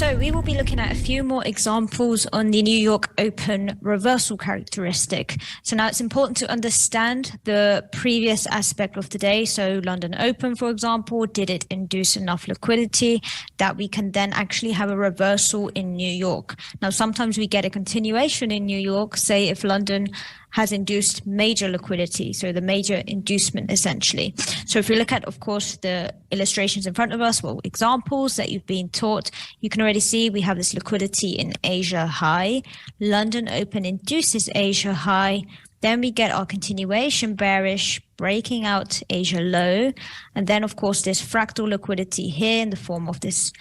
So we will be looking at a few more examples on the New York Open reversal characteristic. So now it's important to understand the previous aspect of the day. So London Open, for example, did it induce enough liquidity that we can then actually have a reversal in New York? Now, sometimes we get a continuation in New York, say if London has induced major liquidity, so the major inducement essentially. So if we look at, of course, the illustrations in front of us, well, examples that you've been taught, you can already see we have this liquidity in Asia high. London Open induces Asia high. Then we get our continuation bearish, breaking out Asia low. And then, of course, there's fractal liquidity here in the form of this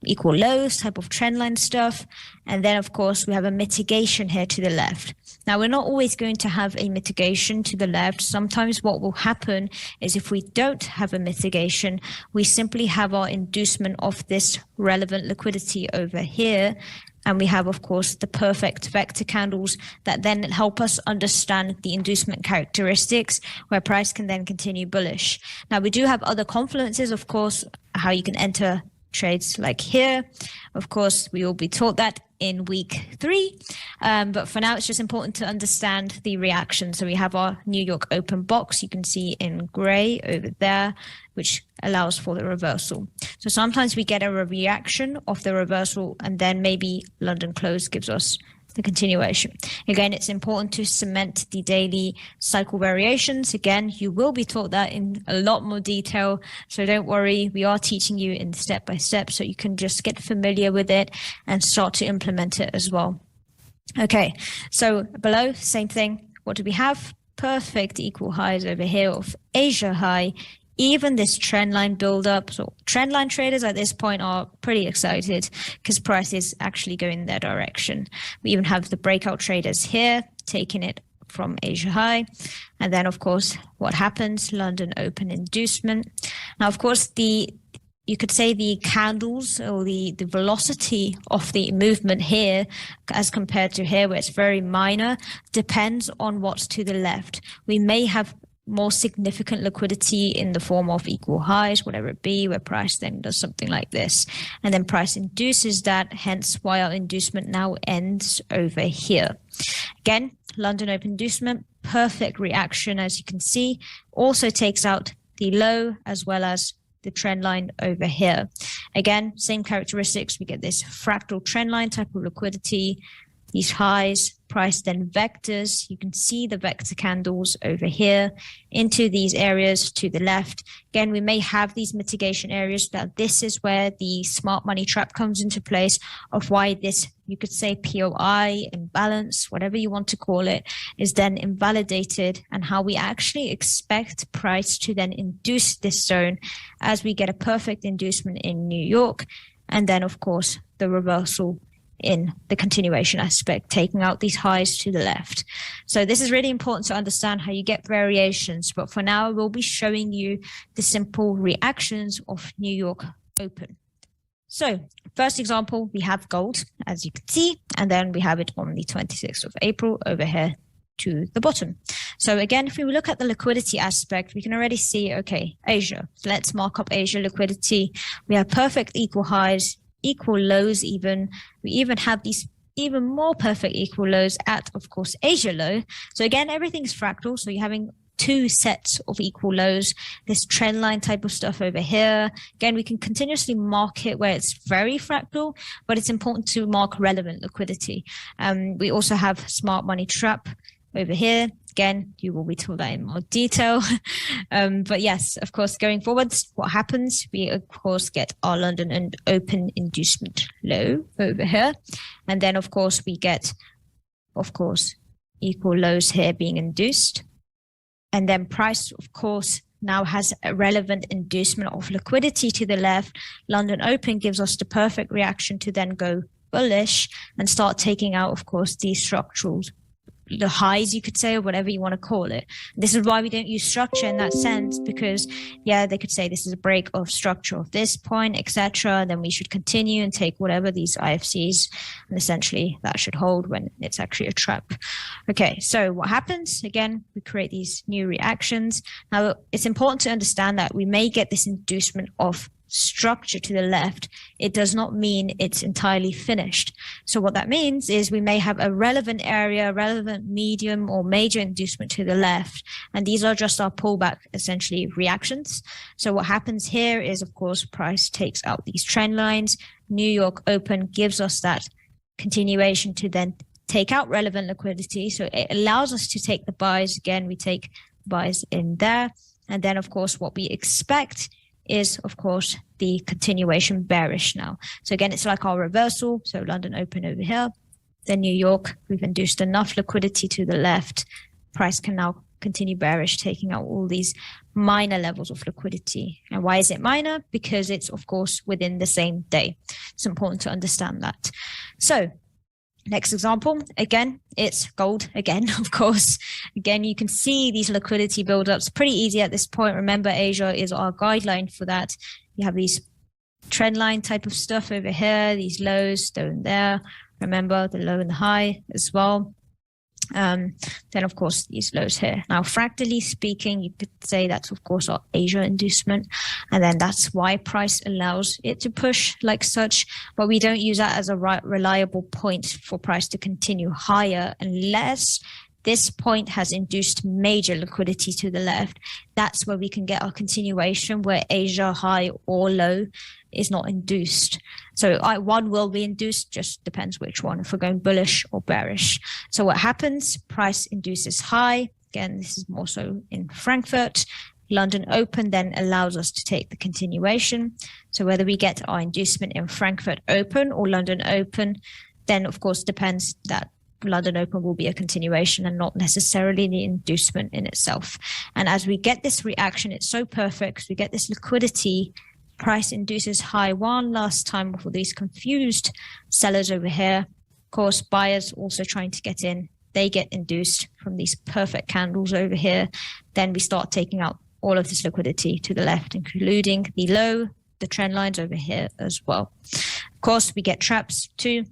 equal lows type of trendline stuff. And then, of course, we have a mitigation here to the left. Now, we're not always going to have a mitigation to the left. Sometimes what will happen is if we don't have a mitigation, we simply have our inducement of this relevant liquidity over here. And we have, of course, the perfect vector candles that then help us understand the inducement characteristics where price can then continue bullish. Now, we do have other confluences, of course, how you can enter trades like here. Of course, we will be taught that in week 3. But for now, it's just important to understand the reaction. So we have our New York Open box, you can see in gray over there, which allows for the reversal. So sometimes we get a reaction of the reversal, and then maybe London close gives us the continuation. Again, it's important to cement the daily cycle variations. Again, you will be taught that in a lot more detail, so don't worry, we are teaching you in step by step so you can just get familiar with it and start to implement it as well. Okay, so below, same thing. What do we have? Perfect equal highs over here of Asia high. Even this trend line build up, so trend line traders at this point are pretty excited because price is actually going in their direction. We even have the breakout traders here taking it from Asia high. And then, of course, what happens? London Open inducement. Now, of course, you could say the candles or the velocity of the movement here as compared to here where it's very minor depends on what's to the left. We may have more significant liquidity in the form of equal highs, whatever it be, where price then does something like this. And then price induces that, hence why our inducement now ends over here. Again, London Open inducement, perfect reaction, as you can see, also takes out the low as well as the trend line over here. Again, same characteristics. We get this fractal trend line type of liquidity, these highs, price then vectors. You can see the vector candles over here into these areas to the left. Again, we may have these mitigation areas. Now, this is where the smart money trap comes into place of why this, you could say POI, imbalance, whatever you want to call it, is then invalidated, and how we actually expect price to then induce this zone as we get a perfect inducement in New York. And then, of course, the reversal in the continuation aspect, taking out these highs to the left. So this is really important to understand how you get variations. But for now, we'll be showing you the simple reactions of New York Open. So first example, we have gold, as you can see, and then we have it on the 26th of April over here to the bottom. So again, if we look at the liquidity aspect, we can already see, okay, Asia. So let's mark up Asia liquidity. We have perfect equal highs, equal lows even. We even have these even more perfect equal lows at, of course, Asia low. So again, everything's fractal. So you're having two sets of equal lows, this trend line type of stuff over here. Again, we can continuously mark it where it's very fractal, but it's important to mark relevant liquidity. We also have smart money trap over here. Again, you will be told that in more detail. But yes, of course, going forwards, what happens? We, of course, get our London and Open inducement low over here. And then, of course, we get, of course, equal lows here being induced. And then price, of course, now has a relevant inducement of liquidity to the left. London Open gives us the perfect reaction to then go bullish and start taking out, of course, these structurals, the highs, you could say, or whatever you want to call it. This is why we don't use structure in that sense, because yeah, they could say this is a break of structure of this point, etc. Then we should continue and take whatever these IFCs, and essentially that should hold when it's actually a trap. Okay, so what happens? Again, we create these new reactions. Now, it's important to understand that we may get this inducement of structure to the left, it does not mean it's entirely finished. So what that means is we may have a relevant area, relevant medium or major inducement to the left, and these are just our pullback, essentially reactions. So what happens here is, of course, price takes out these trend lines. New York Open gives us that continuation to then take out relevant liquidity. So it allows us to take the buys. Again, we take buys in there. And then, of course, what we expect is, of course, the continuation bearish now. So again, it's like our reversal. So London Open over here, then New York, we've induced enough liquidity to the left. Price can now continue bearish, taking out all these minor levels of liquidity. And why is it minor? Because it's, of course, within the same day. It's important to understand that. So next example, again, it's gold again, of course. Again, you can see these liquidity buildups pretty easy at this point. Remember, Asia is our guideline for that. You have these trend line type of stuff over here, these lows down there. Remember the low and the high as well. Then, of course, these lows here. Now, fractally speaking, you could say that's, of course, our Asia inducement. And then that's why price allows it to push like such. But we don't use that as a reliable point for price to continue higher unless this point has induced major liquidity to the left. That's where we can get our continuation where Asia high or low is not induced. So one will be induced, just depends which one, if we're going bullish or bearish. So what happens? Price induces high. Again, this is more so in Frankfurt. London Open then allows us to take the continuation. So whether we get our inducement in Frankfurt Open or London Open, then of course depends that London Open will be a continuation and not necessarily the inducement in itself. And as we get this reaction, it's so perfect. We get this liquidity. Price induces high one last time for these confused sellers over here. Of course, buyers also trying to get in. They get induced from these perfect candles over here. Then we start taking out all of this liquidity to the left, including the low, the trend lines over here as well. Of course, we get traps too.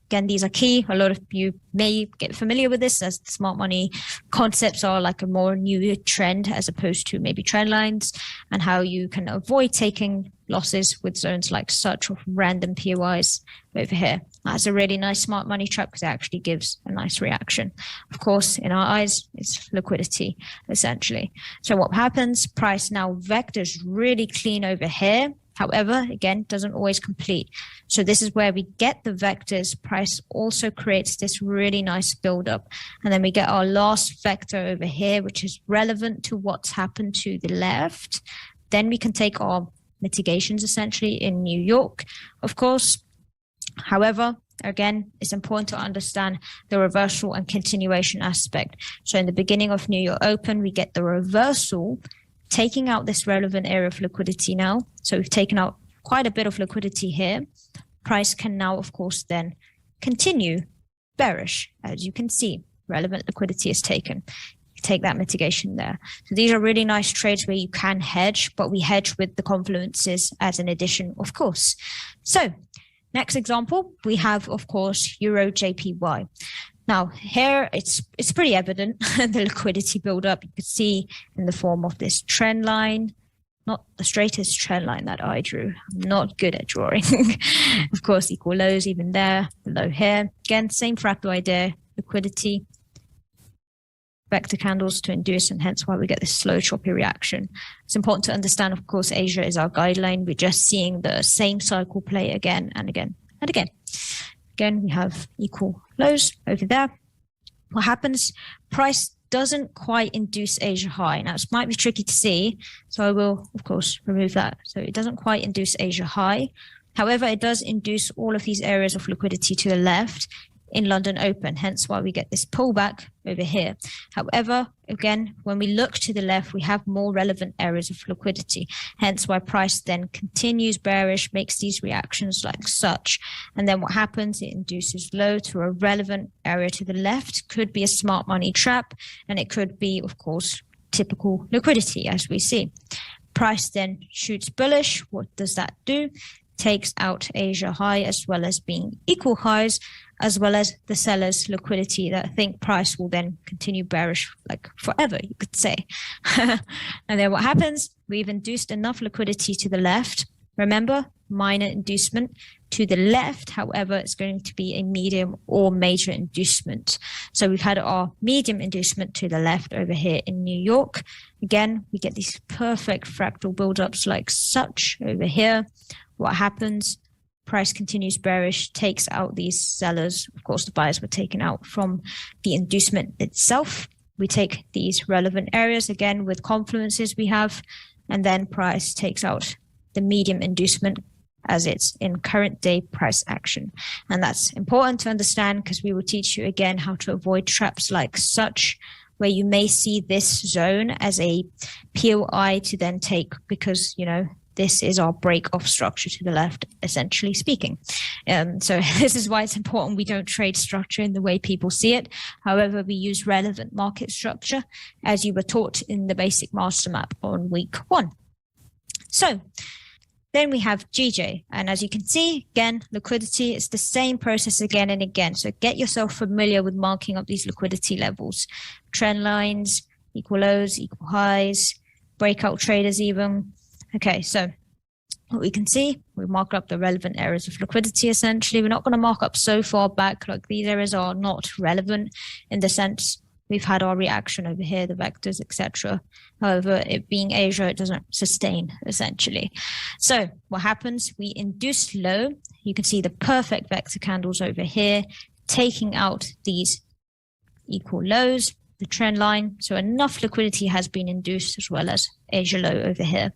Again, these are key. A lot of you may get familiar with this as the smart money concepts are like a more new trend as opposed to maybe trend lines, and how you can avoid taking losses with zones like such or random POIs over here. That's a really nice smart money trap because it actually gives a nice reaction. Of course, in our eyes, it's liquidity essentially. So what happens? Price now vectors really clean over here. However, again, doesn't always complete. So this is where we get the vectors. Price also creates this really nice buildup. And then we get our last vector over here, which is relevant to what's happened to the left. Then we can take our mitigations essentially in New York, of course. However, again, it's important to understand the reversal and continuation aspect. So in the beginning of New York Open, we get the reversal, taking out this relevant area of liquidity now. So we've taken out quite a bit of liquidity here. Price can now, of course, then continue bearish. As you can see, relevant liquidity is taken. You take that mitigation there. So these are really nice trades where you can hedge, but we hedge with the confluences as an addition, of course. So next example, we have, of course, Euro JPY. Now here it's pretty evident the liquidity buildup. You can see in the form of this trend line, not the straightest trend line that I drew. I'm not good at drawing. Of course, equal lows even there, below here. Again, same fractal idea, liquidity, vector candles to induce, and hence why we get this slow choppy reaction. It's important to understand, of course, Asia is our guideline. We're just seeing the same cycle play again and again and again. Again, we have equal lows over there. What happens? Price doesn't quite induce Asia high. Now, it might be tricky to see, so I will, of course, remove that. So it doesn't quite induce Asia high. However, it does induce all of these areas of liquidity to the left in London Open, hence why we get this pullback over here. However, again, when we look to the left, we have more relevant areas of liquidity, hence why price then continues bearish, makes these reactions like such. And then what happens? It induces low to a relevant area to the left. Could be a smart money trap, and it could be, of course, typical liquidity as we see. Price then shoots bullish. What does that do? takes out Asia high, as well as being equal highs, as well as the seller's liquidity that I think price will then continue bearish like forever, you could say. And then what happens? We've induced enough liquidity to the left. Remember, minor inducement to the left. However, it's going to be a medium or major inducement. So we've had our medium inducement to the left over here in New York. Again, we get these perfect fractal buildups like such over here. What happens? Price continues bearish, takes out these sellers. Of course, the buyers were taken out from the inducement itself. We take these relevant areas again with confluences we have, and then price takes out the medium inducement as it's in current day price action. And that's important to understand because we will teach you again how to avoid traps like such, where you may see this zone as a POI to then take because, you know, this is our break off structure to the left, essentially speaking. So this is why it's important we don't trade structure in the way people see it. However, we use relevant market structure as you were taught in the basic master map on week 1. So then we have GJ. And as you can see, again, liquidity is the same process again and again. So get yourself familiar with marking up these liquidity levels. Trend lines, equal lows, equal highs, breakout traders even. Okay, so what we can see, we mark up the relevant areas of liquidity essentially. We're not going to mark up so far back, like these areas are not relevant in the sense we've had our reaction over here, the vectors, etc. However, it being Asia, it doesn't sustain essentially. So what happens? We induce low. You can see the perfect vector candles over here, taking out these equal lows, the trend line. So enough liquidity has been induced as well as Asia low over here.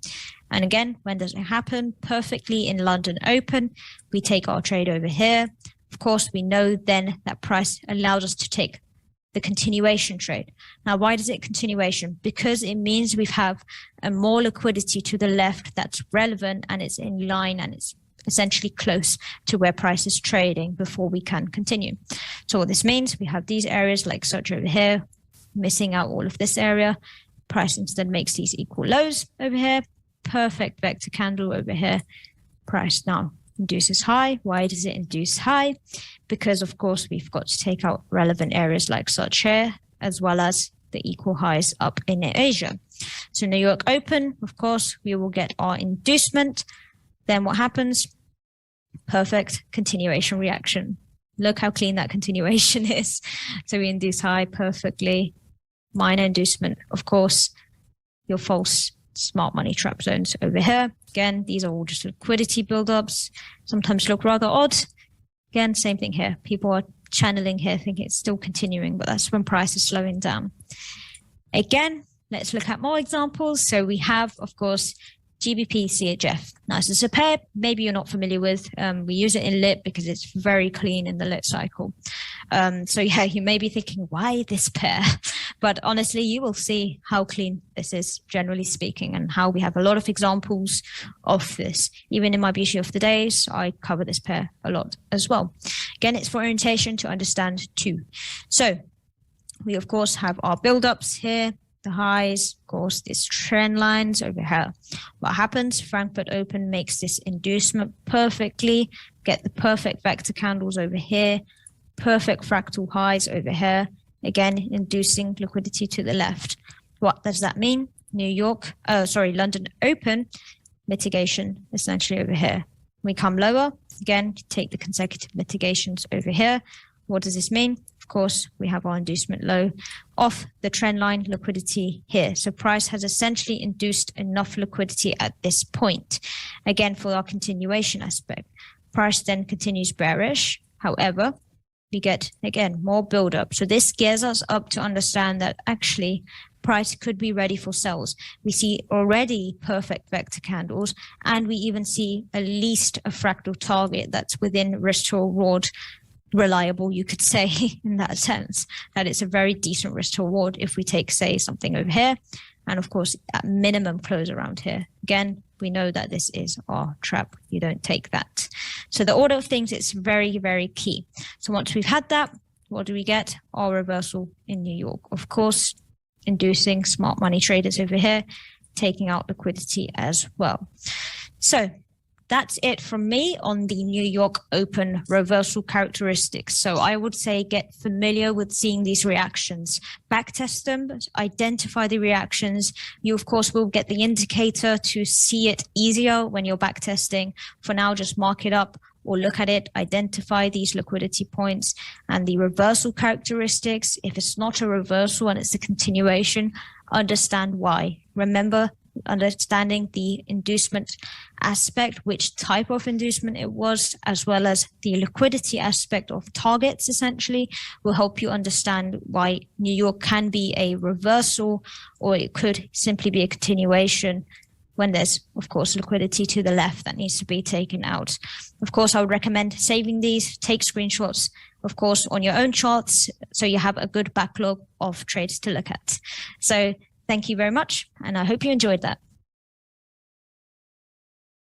And again, when does it happen? Perfectly in London Open. We take our trade over here. Of course, we know then that price allows us to take the continuation trade. Now, why does it continuation? Because it means we have a more liquidity to the left that's relevant and it's in line and it's essentially close to where price is trading before we can continue. So what this means, we have these areas like such over here, missing out all of this area. Price instead makes these equal lows over here. Perfect vector candle over here. Price now induces high. Why does it induce high? Because of course we've got to take out relevant areas like such here, as well as the equal highs up in Asia. So New York Open, of course, we will get our inducement. Then what happens? Perfect continuation reaction. Look how clean that continuation is. So we induce high perfectly. Minor inducement, of course, your false smart money trap zones over here. Again, these are all just liquidity buildups. Sometimes look rather odd. Again, same thing here. People are channeling here, thinking it's still continuing, but that's when price is slowing down. Again, let's look at more examples. So we have, of course, GBP CHF. Now, this is a pair maybe you're not familiar with. We use it in lit because it's very clean in the lit cycle. So yeah, you may be thinking, why this pair? But honestly, you will see how clean this is, generally speaking, and how we have a lot of examples of this. Even in my beauty of the days, I cover this pair a lot as well. Again, it's for orientation to understand too. So we, of course, have our build-ups here. The highs, of course, these trend lines over here. What happens? Frankfurt Open makes this inducement perfectly. Get the perfect vector candles over here. Perfect fractal highs over here. Again, inducing liquidity to the left. What does that mean? London Open mitigation essentially over here. We come lower. Again, take the consecutive mitigations over here. What does this mean? Of course, we have our inducement low off the trend line liquidity here. So price has essentially induced enough liquidity at this point. Again, for our continuation aspect, price then continues bearish. However, we get, again, more buildup. So this gears us up to understand that actually price could be ready for sells. We see already perfect vector candles, and we even see at least a fractal target that's within risk to reward reliable, you could say, in that sense, that it's a very decent risk to reward if we take, say, something over here, and of course, at minimum close around here. Again, we know that this is our trap. You don't take that. So the order of things is very, very key. So once we've had that, what do we get? Our reversal in New York. Of course, inducing smart money traders over here, taking out liquidity as well. So that's it from me on the New York Open reversal characteristics. So I would say get familiar with seeing these reactions, backtest them, identify the reactions. You, of course, will get the indicator to see it easier when you're backtesting. For now, just mark it up or look at it, identify these liquidity points and the reversal characteristics. If it's not a reversal and it's a continuation, understand why. Remember, understanding the inducement aspect, which type of inducement it was, as well as the liquidity aspect of targets, essentially, will help you understand why New York can be a reversal, or it could simply be a continuation when there's, of course, liquidity to the left that needs to be taken out. Of course, I would recommend saving these, take screenshots, of course, on your own charts, so you have a good backlog of trades to look at. So thank you very much, and I hope you enjoyed that.